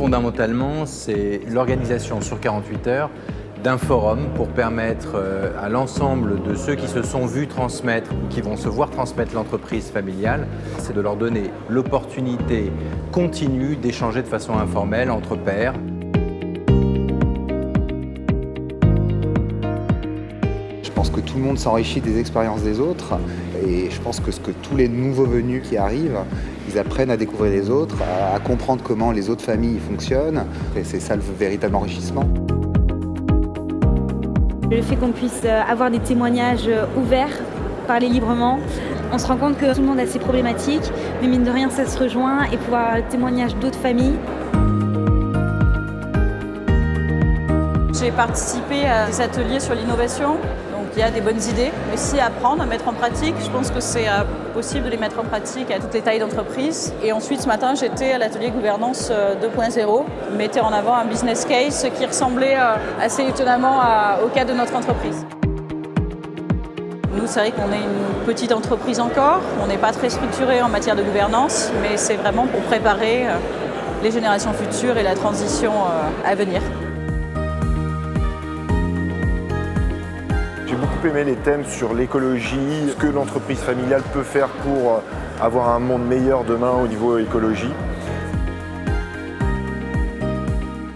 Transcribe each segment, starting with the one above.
Fondamentalement, c'est l'organisation sur 48 heures d'un forum pour permettre à l'ensemble de ceux qui se sont vus transmettre ou qui vont se voir transmettre l'entreprise familiale, c'est de leur donner l'opportunité continue d'échanger de façon informelle entre pairs. Je pense que tout le monde s'enrichit des expériences des autres et je pense que tous les nouveaux venus qui arrivent, ils apprennent à découvrir les autres, à comprendre comment les autres familles fonctionnent et c'est ça le véritable enrichissement. Le fait qu'on puisse avoir des témoignages ouverts, parler librement, on se rend compte que tout le monde a ses problématiques, mais mine de rien ça se rejoint et pouvoir avoir le témoignage d'autres familles. J'ai participé à des ateliers sur l'innovation, donc il y a des bonnes idées, mais aussi à apprendre, à mettre en pratique. Je pense que c'est possible de les mettre en pratique à toutes les tailles d'entreprise. Et ensuite ce matin j'étais à l'atelier gouvernance 2.0, mettait en avant un business case qui ressemblait assez étonnamment au cas de notre entreprise. Nous, c'est vrai qu'on est une petite entreprise encore, on n'est pas très structuré en matière de gouvernance, mais c'est vraiment pour préparer les générations futures et la transition à venir. J'ai beaucoup aimé les thèmes sur l'écologie, ce que l'entreprise familiale peut faire pour avoir un monde meilleur demain au niveau écologie.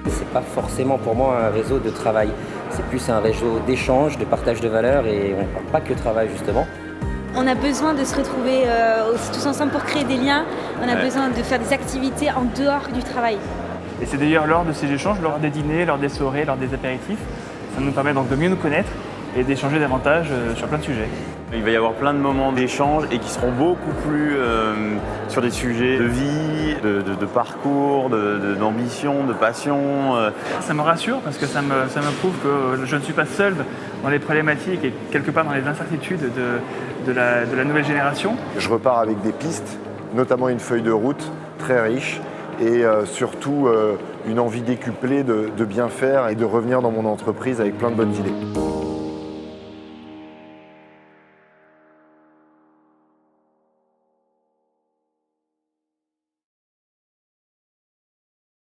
C'est pas forcément pour moi un réseau de travail, c'est plus un réseau d'échange, de partage de valeurs et on ne parle pas que travail justement. On a besoin de se retrouver tous ensemble pour créer des liens, on a besoin de faire des activités en dehors du travail. Et c'est d'ailleurs lors de ces échanges, lors des dîners, lors des soirées, lors des apéritifs, ça nous permet donc de mieux nous connaître et d'échanger davantage sur plein de sujets. Il va y avoir plein de moments d'échange et qui seront beaucoup plus sur des sujets de vie, de parcours, d'ambition, de passion. Ça me rassure parce que ça me prouve que je ne suis pas seul dans les problématiques et quelque part dans les incertitudes de la nouvelle génération. Je repars avec des pistes, notamment une feuille de route très riche et surtout une envie décuplée de bien faire et de revenir dans mon entreprise avec plein de bonnes idées.